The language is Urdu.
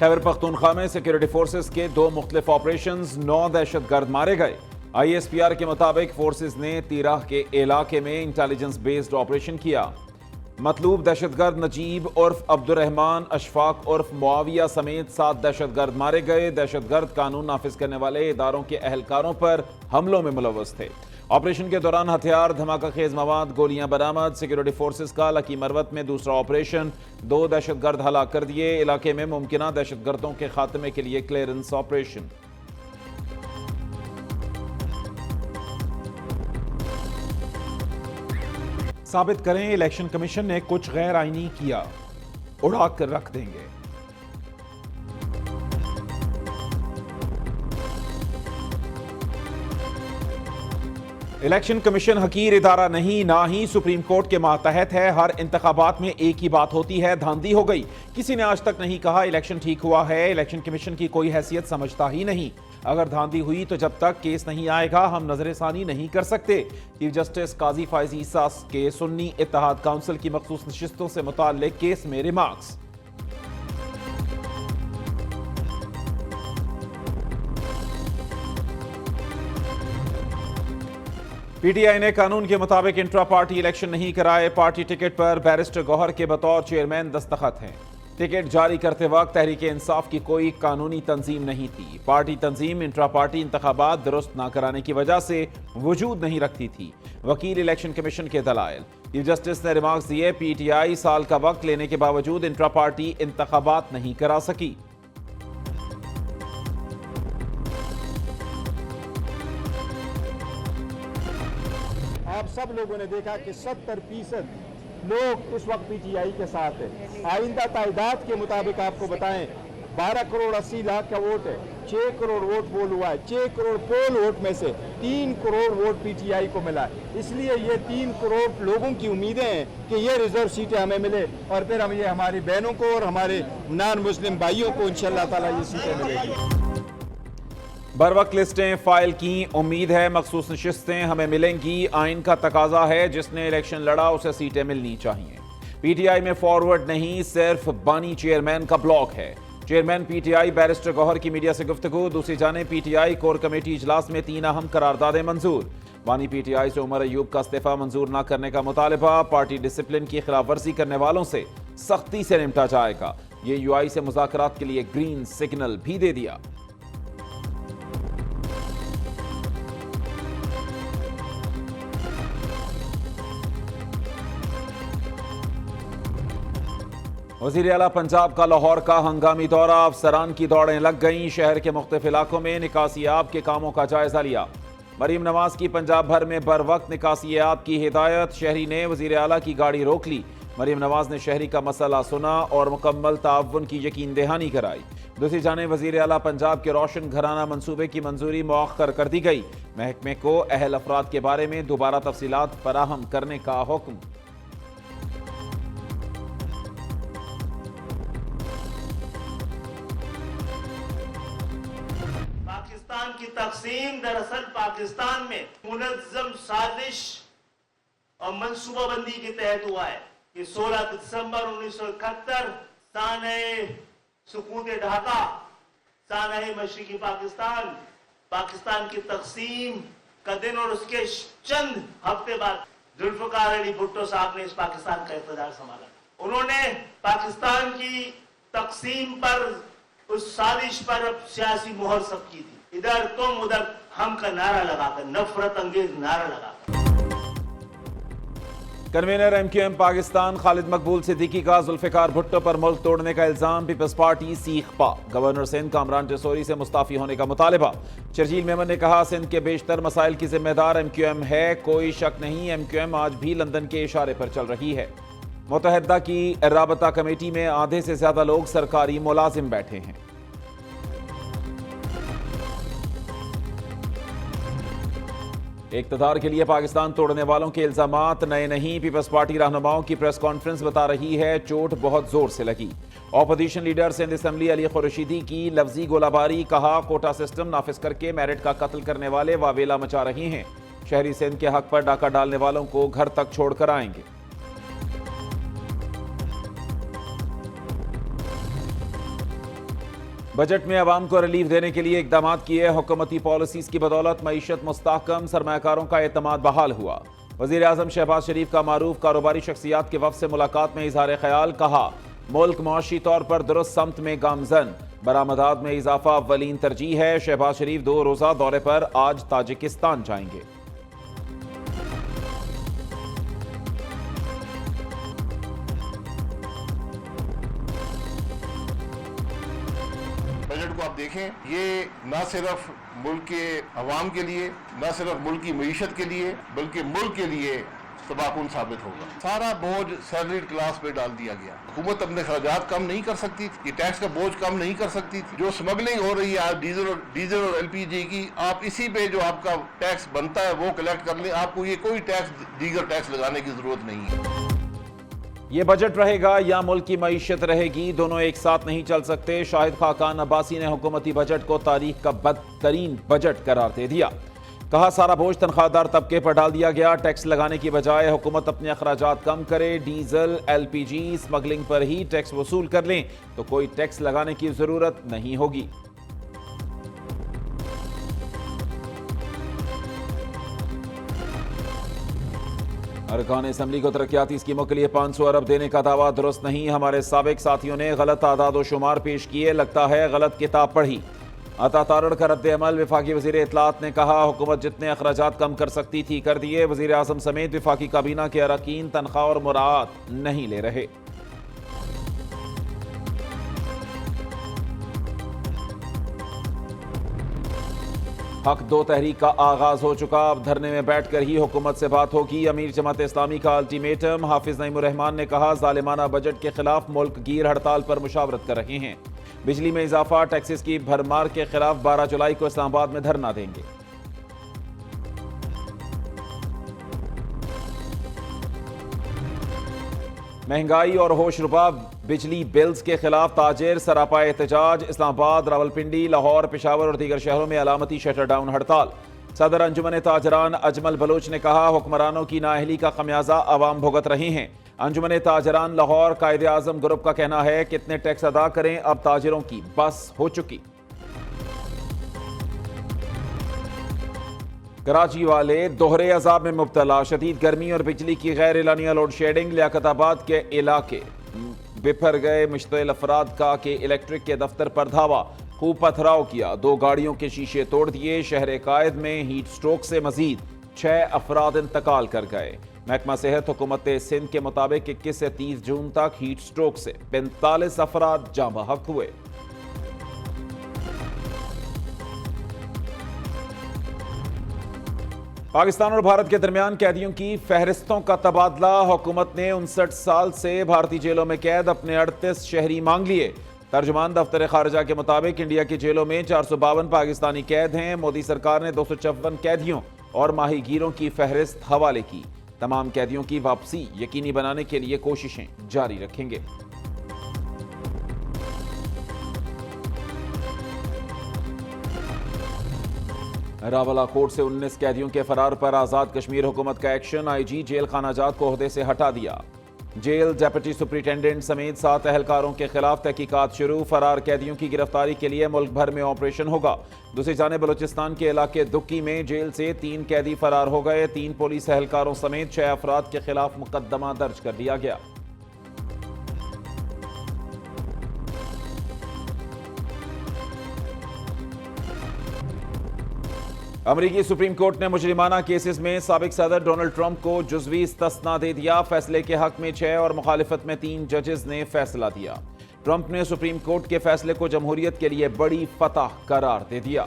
خیبر پختونخوا میں سیکیورٹی فورسز کے 2 مختلف آپریشنز، 9 دہشت گرد مارے گئے۔ ISPR کے مطابق فورسز نے تیرہ کے علاقے میں انٹیلیجنس بیسڈ آپریشن کیا۔ مطلوب دہشت گرد نجیب عرف عبد الرحمان، اشفاق عرف معاویہ سمیت 7 دہشت گرد مارے گئے۔ دہشت گرد قانون نافذ کرنے والے اداروں کے اہلکاروں پر حملوں میں ملوث تھے۔ آپریشن کے دوران ہتھیار، دھماکہ خیز مواد، گولیاں برآمد۔ سیکیورٹی فورسز کا لکی مروت میں دوسرا آپریشن، 2 دہشت گرد ہلاک کر دیے۔ علاقے میں ممکنہ دہشت گردوں کے خاتمے کے لیے کلیئرنس آپریشن۔ ثابت کریں الیکشن کمیشن نے کچھ غیر آئینی کیا، اڑا کر رکھ دیں گے۔ الیکشن کمیشن حقیر ادارہ نہیں، نہ ہی سپریم کورٹ کے ماتحت ہے۔ ہر انتخابات میں ایک ہی بات ہوتی ہے، دھاندلی ہو گئی۔ کسی نے آج تک نہیں کہا الیکشن ٹھیک ہوا ہے۔ الیکشن کمیشن کی کوئی حیثیت سمجھتا ہی نہیں۔ اگر دھاندلی ہوئی تو جب تک کیس نہیں آئے گا ہم نظر ثانی نہیں کر سکتے۔ چیف جسٹس قاضی فائز عیسیٰ کے سنی اتحاد کونسل کی مخصوص نشستوں سے متعلق کیس میں ریمارکس۔ پی ٹی آئی نے قانون کے مطابق انٹرا پارٹی الیکشن نہیں کرائے۔ پارٹی ٹکٹ پر بیرسٹر گوہر کے بطور چیئرمین دستخط ہیں۔ ٹکٹ جاری کرتے وقت تحریک انصاف کی کوئی قانونی تنظیم نہیں تھی۔ پارٹی تنظیم انٹرا پارٹی انتخابات درست نہ کرانے کی وجہ سے وجود نہیں رکھتی تھی۔ وکیل الیکشن کمیشن کے دلائل۔ چیف جسٹس نے ریمارکس دیے، پی ٹی آئی سال کا وقت لینے کے باوجود انٹرا پارٹی انتخابات نہیں کرا سکی۔ آپ سب لوگوں نے دیکھا کہ 70% لوگ اس وقت پی ٹی آئی کے ساتھ ہیں۔ آئندہ تعداد کے مطابق آپ کو بتائیں 12 کروڑ 80 لاکھ کا ووٹ ہے، 6 کروڑ ووٹ پول ہوا ہے، 6 کروڑ پول ووٹ میں سے 3 کروڑ ووٹ پی ٹی آئی کو ملا ہے۔ اس لیے یہ 3 کروڑ لوگوں کی امیدیں ہیں کہ یہ ریزرو سیٹیں ہمیں ملے اور پھر ہم یہ ہماری بہنوں کو اور ہمارے نان مسلم بھائیوں کو انشاءاللہ تعالیٰ یہ سیٹیں ملے گی۔ بروقت لسٹیں فائل کی، امید ہے مخصوص نشستیں ہمیں ملیں گی۔ آئین کا تقاضا ہے جس نے الیکشن لڑا اسے سیٹیں ملنی چاہیے۔ پی ٹی آئی میں فارورڈ نہیں، صرف بانی چیئرمین کا بلاک ہے۔ Chairman P T I barrister Gohar کی میڈیا سے گفتگو۔ دوسری جانب پی ٹی آئی کور کمیٹی اجلاس میں 3 اہم قراردادیں منظور۔ بانی پی ٹی آئی سے عمر ایوب کا استعفیٰ منظور نہ کرنے کا مطالبہ۔ پارٹی ڈسپلن کی خلاف ورزی کرنے والوں سے سختی سے نمٹا جائے گا۔ یہ یو آئی سے مذاکرات کے لیے گرین سگنل بھی دے دیا۔ وزیر اعلیٰ پنجاب کا لاہور کا ہنگامی دورہ، افسران کی دوڑیں لگ گئیں۔ شہر کے مختلف علاقوں میں نکاسی آب کے کاموں کا جائزہ لیا۔ مریم نواز کی پنجاب بھر میں بروقت نکاسی آب کی ہدایت۔ شہری نے وزیر اعلیٰ کی گاڑی روک لی۔ مریم نواز نے شہری کا مسئلہ سنا اور مکمل تعاون کی یقین دہانی کرائی۔ دوسری جانب وزیر اعلیٰ پنجاب کے روشن گھرانہ منصوبے کی منظوری مؤخر کر دی گئی۔ محکمے کو اہل افراد کے بارے میں دوبارہ تفصیلات فراہم کرنے کا حکم۔ پاکستان کی تقسیم دراصل پاکستان میں منظم سازش اور منصوبہ بندی کے تحت ہوا ہے۔ یہ 16 دسمبر 1971 سانحہ سقوط ڈھاکہ، سانحہ مشرقی پاکستان کی تقسیم کا دن اور اس کے چند ہفتے بعد ذوالفقار علی بھٹو صاحب نے اس پاکستان کا اقتدار سنبھالا۔ انہوں نے پاکستان کی تقسیم پر، اس سازش پر سیاسی مہر سب کی تھی۔ ادھر تم ادھر ہم کا نعرہ لگا کر، نفرت انگیز نعرہ لگا کر۔ Convener M Q M Pakistan Khalid Maqbool Siddiqui کا ذوالفقار بھٹو پر ملک توڑنے کا الزام۔ پیپلز پارٹی سیخ پا۔ گورنر سندھ کامران جسوری سے مستعفی ہونے کا مطالبہ۔ شرجیل میمن نے کہا سندھ کے بیشتر مسائل کی ذمہ دار ایم کیو ایم ہے، کوئی شک نہیں ایم کیو ایم آج بھی لندن کے اشارے پر چل رہی ہے۔ متحدہ کی رابطہ کمیٹی میں آدھے سے زیادہ لوگ سرکاری ملازم بیٹھے ہیں۔ اقتدار کے لیے پاکستان توڑنے والوں کے الزامات نئے نہیں۔ پیپلز پارٹی رہنماؤں کی پریس کانفرنس بتا رہی ہے چوٹ بہت زور سے لگی۔ اپوزیشن لیڈر سندھ اسمبلی علی خورشیدی کی لفظی گولہ باری، کہا کوٹا سسٹم نافذ کر کے میرٹ کا قتل کرنے والے واویلا مچا رہے ہیں، شہری سندھ کے حق پر ڈاکہ ڈالنے والوں کو گھر تک چھوڑ کر آئیں گے۔ بجٹ میں عوام کو ریلیف دینے کے لیے اقدامات کیے، حکومتی پالیسیز کی بدولت معیشت مستحکم، سرمایہ کاروں کا اعتماد بحال ہوا۔ وزیر اعظم شہباز شریف کا معروف کاروباری شخصیات کے وفد سے ملاقات میں اظہار خیال، کہا ملک معاشی طور پر درست سمت میں گامزن، برآمدات میں اضافہ اولین ترجیح ہے۔ شہباز شریف 2 روزہ دورے پر آج تاجکستان جائیں گے۔ بجٹ کو آپ دیکھیں، یہ نہ صرف ملک کے عوام کے لیے، نہ صرف ملک کی معیشت کے لیے، بلکہ ملک کے لیے تباہ کن ثابت ہوگا۔ سارا بوجھ سیلریڈ کلاس پہ ڈال دیا گیا۔ حکومت اپنے اخراجات کم نہیں کر سکتی تھی، یہ ٹیکس کا بوجھ کم نہیں کر سکتی تھی۔ جو سمگلنگ ہو رہی ہے آج ڈیزل اور ایل پی جی کی، آپ اسی پہ جو آپ کا ٹیکس بنتا ہے وہ کلیکٹ کر لیں، آپ کو یہ کوئی ٹیکس دیگر ٹیکس لگانے کی ضرورت نہیں ہے۔ یہ بجٹ رہے گا یا ملک کی معیشت رہے گی، دونوں ایک ساتھ نہیں چل سکتے۔ شاہد خاقان عباسی نے حکومتی بجٹ کو تاریخ کا بدترین بجٹ قرار دے دیا، کہا سارا بوجھ تنخواہ دار طبقے پر ڈال دیا گیا، ٹیکس لگانے کی بجائے حکومت اپنے اخراجات کم کرے، ڈیزل، ایل پی جی، اسمگلنگ پر ہی ٹیکس وصول کر لیں تو کوئی ٹیکس لگانے کی ضرورت نہیں ہوگی۔ ارکان اسمبلی کو ترقیاتی اسکیموں کے لیے 500 ارب دینے کا دعویٰ درست نہیں، ہمارے سابق ساتھیوں نے غلط اعداد و شمار پیش کیے، لگتا ہے غلط کتاب پڑھی۔ عطا تارڑ کا رد عمل، وفاقی وزیر اطلاعات نے کہا حکومت جتنے اخراجات کم کر سکتی تھی کر دیے، وزیر اعظم سمیت وفاقی کابینہ کے اراکین تنخواہ اور مراعات نہیں لے رہے۔ حق 2 تحریک کا آغاز ہو چکا، اب دھرنے میں بیٹھ کر ہی حکومت سے بات ہوگی، امیر جماعت اسلامی کا الٹیمیٹم، حافظ نعیم الرحمان نے کہا ظالمانہ بجٹ کے خلاف ملک گیر ہڑتال پر مشاورت کر رہے ہیں، بجلی میں اضافہ، ٹیکسز کی بھرمار کے خلاف 12 جولائی کو اسلام آباد میں دھرنا دیں گے۔ مہنگائی اور ہوش ربا بجلی بلز کے خلاف تاجر سراپا احتجاج، اسلام آباد، راولپنڈی، لاہور، پشاور اور دیگر شہروں میں علامتی شٹر ڈاؤن ہڑتال۔ صدر انجمن تاجران اجمل بلوچ نے کہا حکمرانوں کی نااہلی کا خمیازہ عوام بھگت رہے ہیں۔ انجمن تاجران لاہور قائد اعظم گروپ کا کہنا ہے کتنے ٹیکس ادا کریں، اب تاجروں کی بس ہو چکی۔ کراچی والے دوہرے عذاب میں مبتلا، شدید گرمی اور بجلی کی غیر اعلانیہ لوڈ شیڈنگ، لیاقت آباد کے علاقے بپھر گئے، مشتعل افراد کا کہ الیکٹرک کے دفتر پر دھاوا، خوب پتھراؤ کیا، 2 گاڑیوں کے شیشے توڑ دیے۔ شہر قائد میں ہیٹ سٹروک سے مزید 6 افراد انتقال کر گئے۔ محکمہ صحت حکومت سندھ کے مطابق 21 سے 30 جون تک ہیٹ سٹروک سے 45 افراد جاں بحق ہوئے۔ پاکستان اور بھارت کے درمیان قیدیوں کی فہرستوں کا تبادلہ، حکومت نے 59 سال سے بھارتی جیلوں میں قید اپنے 38 شہری مانگ لیے۔ ترجمان دفتر خارجہ کے مطابق انڈیا کی جیلوں میں 452 پاکستانی قید ہیں۔ مودی سرکار نے 254 قیدیوں اور ماہی گیروں کی فہرست حوالے کی، تمام قیدیوں کی واپسی یقینی بنانے کے لیے کوششیں جاری رکھیں گے۔ راولہ کورٹ سے 19 قیدیوں کے فرار پر آزاد کشمیر حکومت کا ایکشن، آئی جی جیل خانہ جات کو عہدے سے ہٹا دیا۔ جیل ڈیپٹی سپرنٹینڈنٹ سمیت 7 اہلکاروں کے خلاف تحقیقات شروع، فرار قیدیوں کی گرفتاری کے لیے ملک بھر میں آپریشن ہوگا۔ دوسری جانب بلوچستان کے علاقے دکی میں جیل سے 3 قیدی فرار ہو گئے، 3 پولیس اہلکاروں سمیت 6 افراد کے خلاف مقدمہ درج کر لیا گیا۔ امریکی سپریم کورٹ نے مجرمانہ کیسز میں سابق صدر ڈونلڈ ٹرمپ کو جزوی استثناء دے دیا، فیصلے کے حق میں 6 اور مخالفت میں 3 ججز نے فیصلہ دیا۔ ٹرمپ نے سپریم کورٹ کے فیصلے کو جمہوریت کے لیے بڑی فتح قرار دے دیا۔